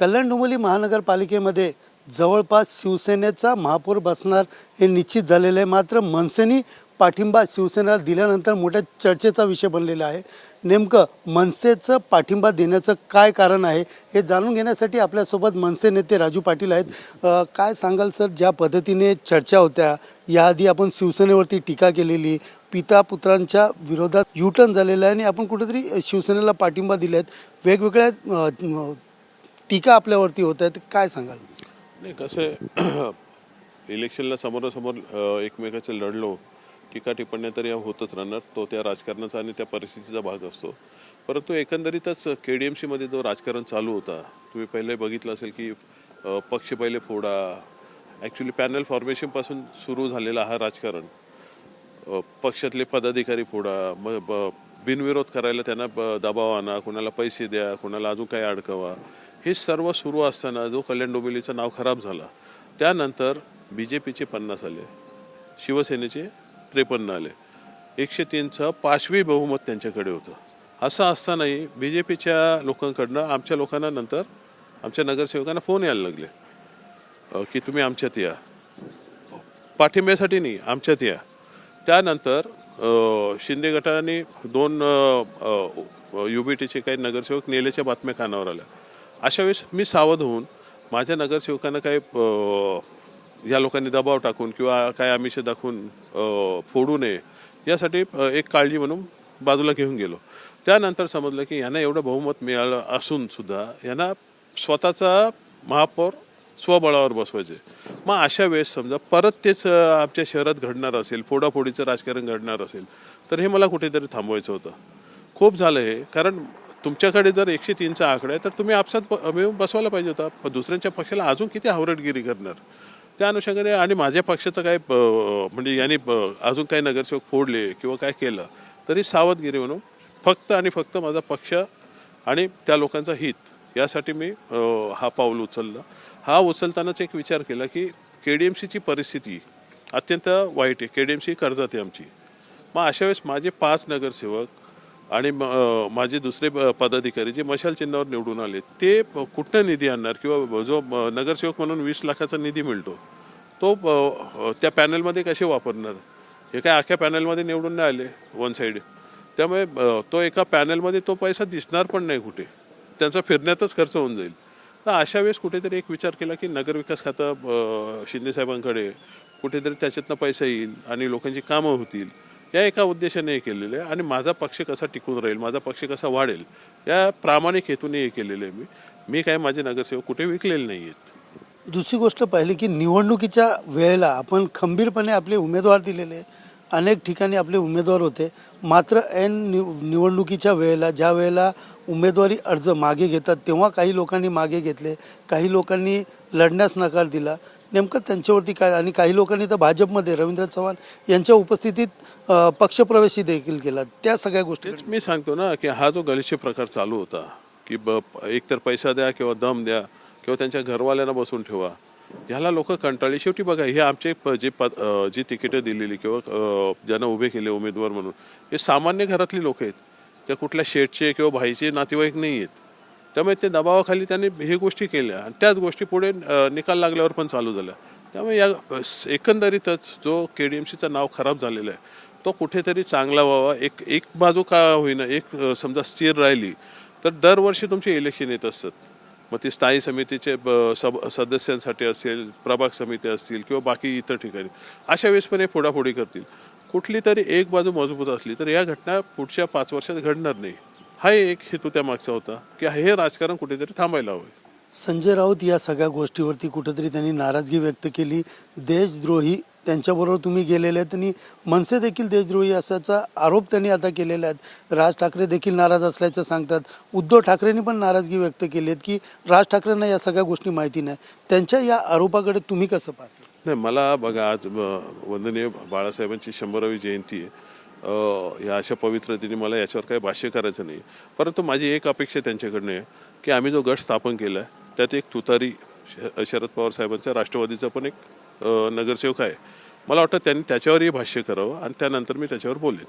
कल्याण डोंबिवली महानगरपालिकेमध्ये जवळपास शिवसेनेचा महापौर बसणार हे निश्चित झालेलं आहे। मात्र मनसेनी पाठिंबा शिवसेनेला दिल्यानंतर मोठ्या चर्चेचा विषय बनलेला आहे। नेमकं मनसेचं पाठिंबा देण्याचं काय कारण आहे हे जाणून घेण्यासाठी आपल्यासोबत मनसे नेते राजू पाटील आहेत। काय सांगाल सर, ज्या पद्धतीने चर्चा होत्या, याआधी आपण शिवसेनेवरती टीका केलेली, पिता पुत्रांच्या विरोधात युटर्न झालेला आहे आणि आपण कुठेतरी शिवसेनेला पाठिंबा दिलेत, वेगवेगळ्या टीका आपल्यावरती होत आहेत, काय सांगाल? नाही, कसं आहे, इलेक्शनला समोरासमोर एकमेकाचे लढलो, टीका टिप्पण्या तरी होतच राहणार, तो त्या राजकारणाचा आणि त्या परिस्थितीचा भाग असतो। परंतु एकंदरीतच KDMCमध्ये जो राजकारण चालू होता, तुम्ही पहिले बघितलं असेल की पक्ष पहिले फोडा, ॲक्च्युली पॅनल फॉर्मेशनपासून सुरू झालेला हा राजकारण, पक्षातले पदाधिकारी फोडा, बिनविरोध करायला त्यांना दबाव आणा, कोणाला पैसे द्या, कोणाला अजून काय अडकवा, हे सर्व सुरू असताना जो कल्याण डोंबिवलीचं नाव खराब झाला, त्यानंतर BJPचे 50 आले, शिवसेनेचे 53 आले, 103चं पाचवी बहुमत त्यांच्याकडे होतं। असं असतानाही BJPच्या लोकांकडनं आमच्या लोकांना नंतर आमच्या नगरसेवकांना फोन यायला लागले की तुम्ही आमच्यात या, पाठिंब्यासाठी नाही, आमच्यात या। त्यानंतर शिंदे गटाने 2 UBTचे काही नगरसेवक नेल्याच्या बातम्या कानावर आल्या। अशा वेळेस मी सावध होऊन माझ्या नगरसेवकांना काय या लोकांनी दबाव टाकून किंवा काय आमिष दाखवून फोडू नये यासाठी एक काळजी म्हणून बाजूला घेऊन गेलो। त्यानंतर समजलं की यांना एवढं बहुमत मिळालं असून सुद्धा यांना स्वतःचा महापौर स्वबळावर बसवायचे। मग अशा वेळेस समजा परत तेच आमच्या शहरात घडणार असेल, फोडाफोडीचं राजकारण घडणार असेल, तर हे मला कुठेतरी थांबवायचं होतं। खूप झालं हे, कारण तुमच्याकडे जर 103चा आकडा आहे तर तुम्ही आपसात बसवायला पाहिजे होता। दुसऱ्यांच्या पक्षाला अजून किती हावरटगिरी करणार त्या अनुषंगाने, आणि माझ्या पक्षाचं काय म्हणजे यांनी अजून काही नगरसेवक फोडले किंवा काय केलं तरी सावधगिरी म्हणून फक्त आणि फक्त माझा पक्ष आणि त्या लोकांचं हित यासाठी मी हा पाऊल उचलला। हा उचलतानाच एक विचार केला की KDMCची परिस्थिती अत्यंत वाईट आहे, KDMC कर्जात आहे आमची। मग अशा वेळेस माझे 5 नगरसेवक आणि माझे दुसरे पदाधिकारी जे मशाल चिन्हावर निवडून आले, ते कुठनं निधी आणणार, किंवा जो नगरसेवक म्हणून 20 लाखाचा निधी मिळतो तो त्या पॅनलमध्ये कसे वापरणार? हे काय अख्ख्या पॅनलमध्ये निवडून नाही आले वन साईड, त्यामुळे तो एका पॅनलमध्ये तो पैसा दिसणार पण नाही कुठे, त्यांचा फिरण्यातच खर्च होऊन जाईल। तर अशा वेळेस कुठेतरी एक विचार केला की नगरविकास खातं शिंदेसाहेबांकडे, कुठेतरी त्याच्यातनं पैसा येईल आणि लोकांची कामं होतील, या एका उद्देशाने हे केलेलं आहे। आणि माझा पक्ष कसा टिकून राहील, माझा पक्ष कसा वाढेल, या प्रामाणिक हेतूने हे केलेलं आहे। मी काय माझे नगरसेवक कुठे विकलेले नाही आहेत। दुसरी गोष्ट पाहिली की निवडणुकीच्या वेळेला आपण खंबीरपणे आपले उमेदवार दिलेले, अनेक ठिकाणी आपले उमेदवार होते, मात्र ऐन निवडणुकीच्या वेळेला ज्या वेळेला उमेदवारी अर्ज मागे घेतात तेव्हा काही लोकांनी मागे घेतले, काही लोकांनी लढण्यास नकार दिला। नेमकं त्यांच्यावरती काय? आणि काही लोकांनी तर भाजपमध्ये रवींद्र चव्हाण यांच्या उपस्थितीत पक्षप्रवेशही देखील केला, त्या सगळ्या गोष्टी मी सांगतो ना की हा जो गलिच्छ प्रकार चालू होता की एकतर पैसा द्या किंवा दम द्या किंवा त्यांच्या घरवाल्यांना बसून ठेवा, ह्याला लोक कंटाळली। शेवटी बघा, हे आमचे जी तिकीटं दिलेली किंवा ज्यांना उभे केले उमेदवार म्हणून, हे सामान्य घरातली लोक आहेत, त्या कुठल्या शेठचे किंवा भाईचे नातेवाईक नाही आहेत। त्यामुळे ते दबावाखाली त्यांनी हे गोष्टी केल्या आणि त्याच गोष्टी पुढे निकाल लागल्यावर पण चालू झाल्या। त्यामुळे या एकंदरीतच जो KDMCचं नाव खराब झालेलं आहे तो कुठेतरी चांगला व्हावा, एक बाजू का होईना, एक समजा स्थिर राहिली तर दरवर्षी तुमचे इलेक्शन येत असतात। मग ती स्थायी समितीचे सदस्यांसाठी असेल, प्रभाग समिती असतील किंवा बाकी इतर ठिकाणी, अशा वेळेस पण हे फोडाफोडी करतील। कुठली तरी एक बाजू मजबूत असली तर या घटना पुढच्या 5 वर्षात घडणार नाही, हा एक हेतू त्या मागचा होता की हे राजकारण कुठेतरी थांबायला हवं। संजय राऊत या सगळ्या गोष्टीवरती कुठेतरी त्यांनी नाराजगी व्यक्त केली, देशद्रोही त्यांच्याबरोबर तुम्ही गेलेले आहेत आणि मनसे देखील देशद्रोही असाचा आरोप त्यांनी आता केलेला आहे। राज ठाकरे देखील नाराज असल्याचं सांगतात, उद्धव ठाकरेंनी पण नाराजगी व्यक्त केली आहे की राज ठाकरेंना या सगळ्या गोष्टी माहिती नाही। त्यांच्या या आरोपाकडे तुम्ही कसं पाहता? नाही, मला बघा, आज वंदनीय बाळासाहेबांची 100वी जयंती आहे। या अशा पवित्र दिनी मला याच्यावर काही भाष्य करायचं नाही, परंतु माझी एक अपेक्षा त्यांच्याकडनं आहे की आम्ही जो गट स्थापन केला आहे त्यात एक तुतारी शरद पवार साहेबांच्या राष्ट्रवादीचा पण एक नगरसेवक आहे। मला वाटतं त्यांनी त्याच्यावरही भाष्य करावं आणि त्यानंतर मी त्याच्यावर बोलेन।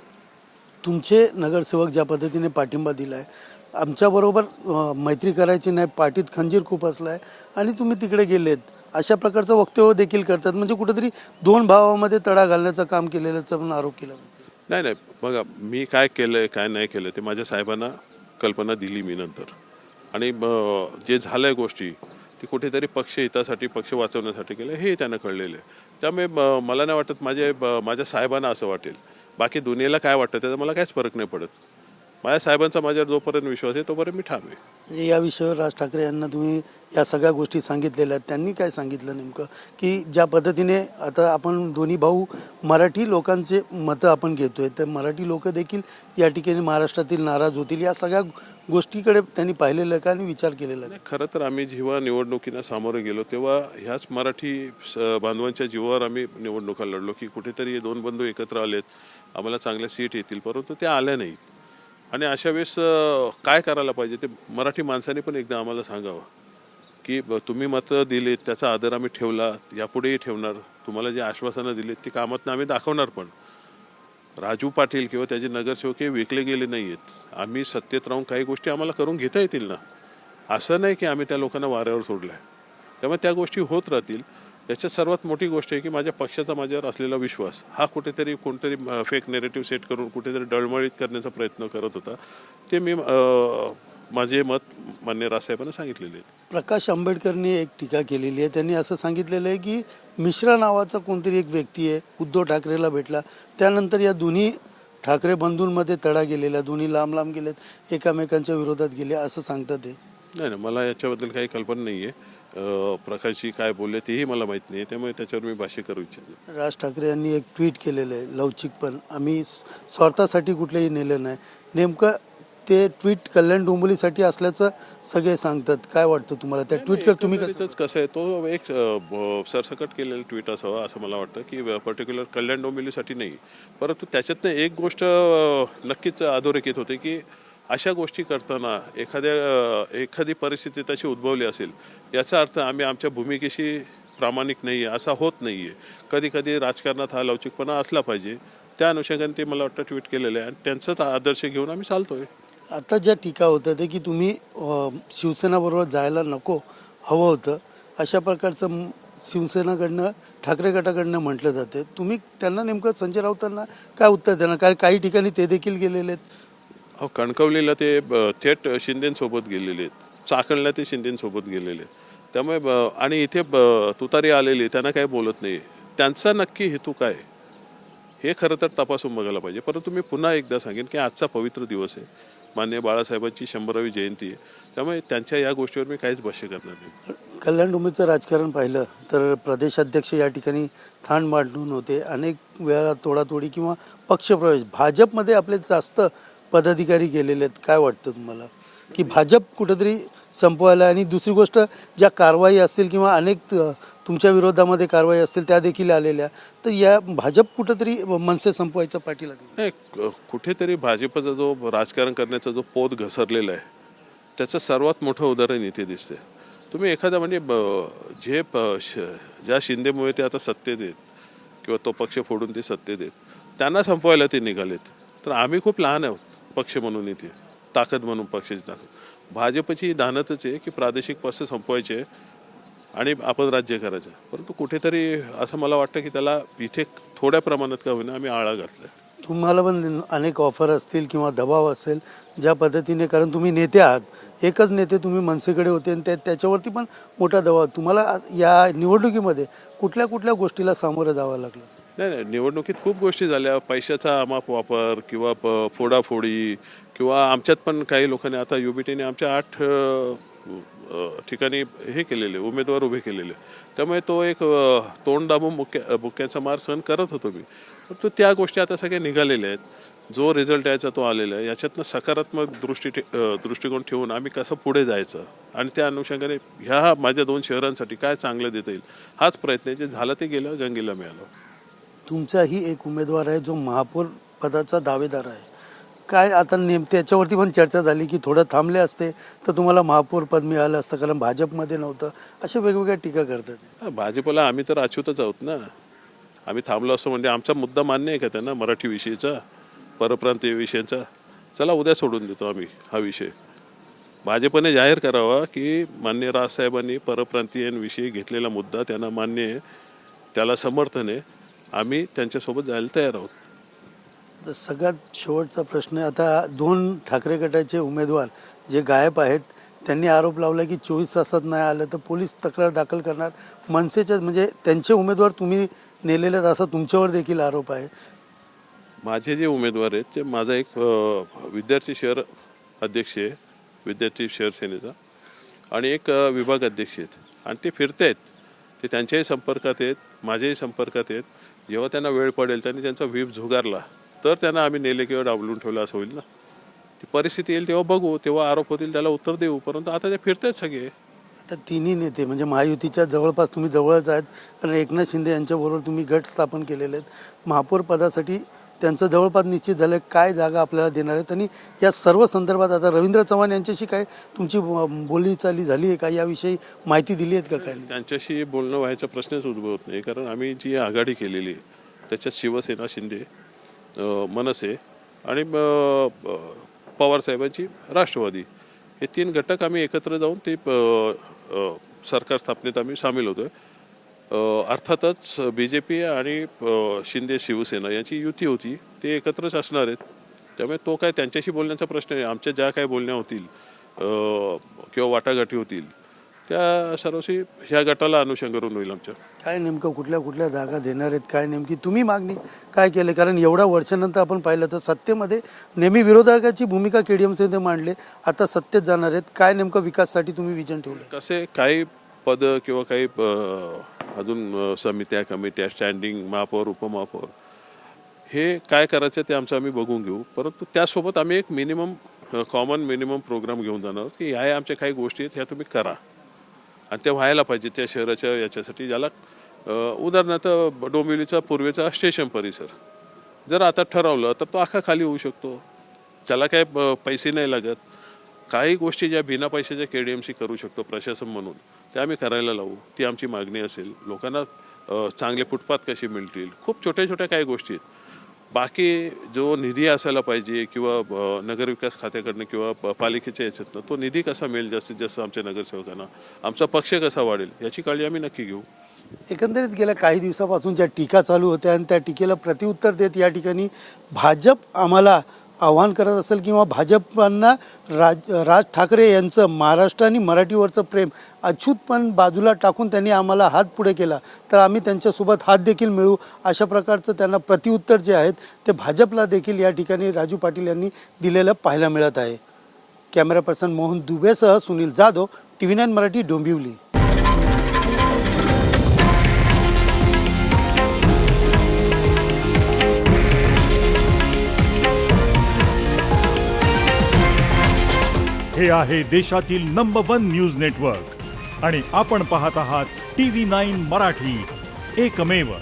तुमचे नगरसेवक ज्या पद्धतीने पाठिंबा दिला आहे, आमच्याबरोबर मैत्री करायची नाही, पाठीत खंजीर खूप असला आहे आणि तुम्ही तिकडे गेलेत, अशा प्रकारचं वक्तव्य देखील करतात. म्हणजे कुठेतरी दोन भावामध्ये तडा घालण्याचं काम केलेल्याचा पण आरोप केला. नाही नाही, बघा मी काय केलंय काय नाही केलं ते माझ्या साहेबांना कल्पना दिली मी नंतर. आणि जे झालंय गोष्टी ती कुठेतरी पक्ष हितासाठी पक्ष वाचवण्यासाठी केलं हे त्यांना कळलेलं आहे. त्यामुळे मला नाही वाटत माझ्या साहेबांना असं वाटेल. बाकी दुनियेला काय वाटतं त्याचा मला काहीच फरक नाही पडत. माझ्या साहेबांचा माझ्यावर जोपर्यंत विश्वास आहे तोपर्यंत मी ठाम आहे. म्हणजे या विषयावर राज ठाकरे यांना तुम्ही या सगळ्या गोष्टी सांगितलेल्या आहेत, त्यांनी काय सांगितलं नेमकं, की ज्या पद्धतीने आता आपण दोन्ही भाऊ मराठी लोकांचे मतं आपण घेतोय, तर मराठी लोक देखील या ठिकाणी महाराष्ट्रातील नाराज होतील, या सगळ्या गोष्टीकडे त्यांनी पाहिलेलं आहे का आणि विचार केलेला आहे? नाही, खरं तर आम्ही जेव्हा निवडणुकीला सामोरे गेलो तेव्हा ह्याच मराठी बांधवांच्या जीवावर आम्ही निवडणुका लढलो की कुठेतरी हे दोन बंधू एकत्र आलेत, आम्हाला चांगल्या सीट येतील, परंतु ते आल्या नाहीत. आणि अशा वेळेस काय करायला पाहिजे ते मराठी माणसाने पण एकदा आम्हाला सांगावं की तुम्ही मतं दिलीत त्याचा आदर आम्ही ठेवला, यापुढेही ठेवणार. तुम्हाला जे आश्वासनं दिलीत ती कामातनं आम्ही दाखवणार. पण राजू पाटील किंवा त्याचे नगरसेवक हे विकले गेले नाही आहेत. आम्ही सत्तेत राहून काही गोष्टी आम्हाला करून घेता येतील ना. असं नाही की आम्ही त्या लोकांना वाऱ्यावर सोडलं आहे. त्यामुळे त्या गोष्टी होत राहतील. याच्यात सर्वात मोठी गोष्ट आहे की माझ्या पक्षाचा माझ्यावर असलेला विश्वास हा कुठेतरी कोणतरी फेक नेरेटिव्ह सेट करून कुठेतरी डळमळीत करण्याचा प्रयत्न करत होता. ते मी माझे मत मान्य राजसाहेबांना सांगितलेले आहे. प्रकाश आंबेडकरनी एक टीका केलेली आहे. त्यांनी असं सांगितलेलं आहे की मिश्रा नावाचा कोणतरी एक व्यक्ती आहे, उद्धव ठाकरेला भेटला, त्यानंतर या दोन्ही ठाकरे बंधूंमध्ये तडा गेलेला, दोन्ही लांब लांब गेलेत, एकमेकांच्या विरोधात गेले असं सांगतात ते. नाही नाही, मला याच्याबद्दल काही कल्पना नाही आहे. प्रकाशजी काय बोलले तेही मला माहीत नाही, त्यामुळे त्याच्यावर मी भाष्य करू इच्छितो. राज ठाकरे यांनी एक ट्विट केलेलं आहे, लवचिकपण आम्ही स्वार्थासाठी कुठलेही नेलं नाही. नेमकं ते ट्विट कल्याण डोंबिवलीसाठी असल्याचं सगळे सांगतात. काय वाटतं तुम्हाला त्या ट्विटवर तुम्ही कसं आहे तो एक सरसकट केलेलं ट्विट असावं असं मला वाटतं की पर्टिक्युलर कल्याण डोंबिवलीसाठी नाही. परंतु त्याच्यातनं एक गोष्ट नक्कीच अधोरेखित होते की अशा गोष्टी करताना एखादी परिस्थिती तशी उद्भवली असेल याचा अर्थ आम्ही आमच्या भूमिकेशी प्रामाणिक नाही आहे असा होत नाही आहे. कधी कधी राजकारणात हा लवचिकपणा असला पाहिजे. त्या अनुषंगाने ते मला वाटतं ट्विट केलेलं आहे आणि त्यांचाच आदर्श घेऊन आम्ही चालतोय. आता ज्या टीका होतं ते की तुम्ही शिवसेनाबरोबर जायला नको हवं होतं, अशा प्रकारचं शिवसेनाकडनं ठाकरे गटाकडनं म्हटलं जाते. तुम्ही त्यांना नेमकं संजय राऊतांना काय उत्तर देणार? कारण काही ठिकाणी ते देखील गेलेले आहेत. हो, कणकवलीला ते थेट शिंदेसोबत गेलेले आहेत, चाकणला ते शिंदेसोबत गेलेले आहेत. त्यामुळे आणि इथे तुतारी आलेली त्यांना काही बोलत नाही. त्यांचा नक्की हेतू काय हे खरं तर तपासून बघायला पाहिजे. परंतु मी पुन्हा एकदा सांगेन की आजचा पवित्र दिवस आहे, माननीय बाळासाहेबांची 100वी जयंती आहे. त्यामुळे त्यांच्या या गोष्टीवर मी काहीच भाष्य करणार नाही. कल्याण डोंबिवलीचं राजकारण पाहिलं तर प्रदेशाध्यक्ष या ठिकाणी थान मांडून होते, अनेक वेळा तोडातोडी किंवा पक्षप्रवेश, भाजपमध्ये आपले जास्त पदाधिकारी गेलेले आहेत. काय वाटतं तुम्हाला की भाजप कुठेतरी संपवायला? आणि दुसरी गोष्ट, ज्या कारवाई असतील किंवा अनेक तुमच्या विरोधामध्ये कारवाई असतील त्या देखील आलेल्या, तर या भाजप कुठेतरी मनसे संपवायचं पाठी लागली. नाही, कुठेतरी भाजपचा जो राजकारण करण्याचा जो पोत घसरलेला आहे त्याचं सर्वात मोठं उदाहरण इथे दिसते. तुम्ही एखादा म्हणजे ज्या शिंदेमुळे ते आता सत्तेत आहेत किंवा तो पक्ष फोडून ते सत्तेत आहेत त्यांना संपवायला ते निघालेत. तर आम्ही खूप लहान आहोत पक्ष म्हणून, इथे ताकद म्हणून पक्षाची ताकद. भाजपची ही दानतच आहे की प्रादेशिक पक्ष संपवायचे आणि आपण राज्य करायचं. परंतु कुठेतरी असं मला वाटतं की त्याला इथे थोड्या प्रमाणात का होईना आम्ही आळा घातला. तुम्हाला पण अनेक ऑफर असतील किंवा दबाव असेल ज्या पद्धतीने, कारण तुम्ही नेते आहात, एकच नेते तुम्ही मनसेकडे होते आणि त्याच्यावरती पण मोठा दबाव. तुम्हाला या निवडणुकीमध्ये कुठल्या कुठल्या गोष्टीला सामोरं जावं लागलं? नाही, निवडणुकीत खूप गोष्टी झाल्या. पैशाचा अमाप वापर किंवा फोडाफोडी किंवा आमच्यात पण काही लोकांनी आता युबीटीने आमच्या 8 ठिकाणी हे केलेले उमेदवार उभे केलेले. त्यामुळे तो एक तोंड दाबून बुक्क्याचा मार सहन करत होतो मी. तर त्या गोष्टी आता सगळ्या निघालेल्या आहेत. जो रिझल्ट यायचा तो आलेला आहे. याच्यातनं सकारात्मक दृष्टिकोन ठेवून आम्ही कसं पुढे जायचं आणि त्या अनुषंगाने ह्या माझ्या 2 शहरांसाठी काय चांगलं देता येईल हाच प्रयत्न आहे. जे झालं ते गेलं, गंगेला मिळालं. तुमचाही एक उमेदवार आहे जो महापौर पदाचा दावेदार आहे. काय आता त्याच्यावरती पण चर्चा झाली की थोडं थांबले असते तर तुम्हाला महापौर पद मिळालं असतं, कारण भाजपमध्ये नव्हतं, अशा वेगवेगळ्या टीका करतात. भाजपला आम्ही तर अछूतच आहोत ना. आम्ही थांबलो असतो म्हणजे आमचा मुद्दा मान्य आहे का त्यांना, मराठी विषयीचा, परप्रांतीय विषयांचा? चला उद्या सोडून देतो आम्ही हा विषय. भाजपने जाहीर करावा की मान्य राजसाहेबांनी परप्रांतीयांविषयी घेतलेला मुद्दा त्यांना मान्य आहे, त्याला समर्थन आहे, आम्ही त्यांच्यासोबत जायला तयार आहोत. आता सगळ्यात शेवटचा प्रश्न आहे. आता 2 ठाकरे गटाचे उमेदवार जे गायब आहेत त्यांनी आरोप लावला की 24 तासात नाही आलं तर पोलीस तक्रार दाखल करणार. मनसेचे म्हणजे त्यांचे उमेदवार तुम्ही नेलेले असा तुमच्यावर देखील आरोप आहे. माझे जे उमेदवार आहेत ते माझा एक विद्यार्थी शहर अध्यक्ष आहे विद्यार्थी शहर सेनेचा आणि एक विभाग अध्यक्ष आहेत आणि ते फिरत आहेत, ते त्यांच्याही संपर्कात आहेत, माझ्याही संपर्कात आहेत. जेव्हा त्यांना वेळ पडेल त्यांनी त्यांचा व्हीप झुगारला तर त्यांना आम्ही नेले किंवा डावलून ठेवलं असं होईल ना. ती परिस्थिती येईल तेव्हा बघू, तेव्हा आरोप होतील त्याला उत्तर देऊ, परंतु आता ते फिरत आहेत सगळे. आता तिन्ही नेते म्हणजे महायुतीच्या जवळपास तुम्ही जवळच आहेत, कारण एकनाथ शिंदे यांच्याबरोबर तुम्ही गट स्थापन केलेले आहेत. महापौर पदासाठी त्यांचं जवळपास निश्चित झालं. काय जागा आपल्याला देणार आहेत आणि या सर्व संदर्भात आता रवींद्र चव्हाण यांच्याशी काय तुमची बोलीचाली झाली आहे का, याविषयी माहिती दिली आहेत का काय? त्यांच्याशी बोलणं व्हायचा प्रश्नच उद्भवत नाही, कारण आम्ही जी आघाडी केलेली त्याच्यात शिवसेना, शिंदे, मनसे आणि पवारसाहेबांची राष्ट्रवादी हे 3 घटक आम्ही एकत्र जाऊन ते सरकार स्थापनेत आम्ही सामील होतो. अर्थातच BJP आणि शिंदे शिवसेना यांची युती होती, ते एकत्रच असणार आहेत. त्यामुळे तो काय त्यांच्याशी बोलण्याचा प्रश्न आहे. आमच्या ज्या काय बोलण्या होतील किंवा वाटाघाटी होतील त्या सर्वशी ह्या गटाला अनुषंगारून होईल. आमच्या काय नेमकं कुठल्या कुठल्या जागा देणार आहेत, काय नेमकी तुम्ही मागणी काय केले? कारण एवढ्या वर्षानंतर आपण पाहिलं तर सत्तेमध्ये नेहमी विरोधकाची भूमिका KDMचे मांडले, आता सत्तेत जाणार आहेत. काय नेमकं विकासासाठी तुम्ही विजन ठेवले? कसे काही पद किंवा काही अजून समित्या, कमिट्या, स्टँडिंग महापौर, उपमहापौर हे काय करायचं ते आमचं आम्ही बघून घेऊ, परंतु त्यासोबत आम्ही एक कॉमन मिनिमम प्रोग्राम घेऊन जाणार आहोत की ह्या आमच्या काही गोष्टी आहेत ह्या तुम्ही करा आणि ते व्हायला पाहिजे त्या शहराच्या याच्यासाठी. ज्याला उदाहरणार्थ डोंबिवलीचा पूर्वेचा स्टेशन परिसर जर आता ठरवलं तर तो अख्खा खाली होऊ शकतो, त्याला काय पैसे नाही लागत. काही गोष्टी ज्या बिना पैशाच्या KDMC करू शकतो प्रशासन म्हणून त्या आम्ही करायला लावू, ती आमची मागणी असेल. लोकांना चांगले फुटपाथ कसे मिळतील, खूप छोट्या छोट्या काही गोष्टी आहेत. बाकी जो निधी असायला पाहिजे किंवा नगरविकास खात्याकडनं किंवा पालिकेच्या याच्यातनं तो निधी कसा मिळेल जास्तीत जास्त आमच्या नगरसेवकांना, आमचा पक्ष कसा वाढेल याची काळजी आम्ही नक्की घेऊ. एकंदरीत गेल्या काही दिवसापासून ज्या टीका चालू होत्या आणि त्या टीकेला प्रत्युत्तर देत या ठिकाणी भाजप आम्हाला आव्हान करत असेल किंवा भाजपांना राज ठाकरे यांचं महाराष्ट्र आणि मराठीवरचं प्रेम अछूतपण बाजूला टाकून त्यांनी आम्हाला हात पुढे केला तर आम्ही त्यांच्यासोबत हात देखील मिळू, अशा प्रकारचं त्यांना प्रत्युत्तर जे आहेत ते भाजपला देखील या ठिकाणी राजू पाटील यांनी दिलेलं पाहायला मिळत आहे. कॅमेरा पर्सन मोहन दुबेसह सुनील जाधव, TV9 मराठी, डोंबिवली. हे आहे देशातील नंबर 1 न्यूज नेटवर्क आणि आपण पाहत आहात TV9 मराठी, एकमेव.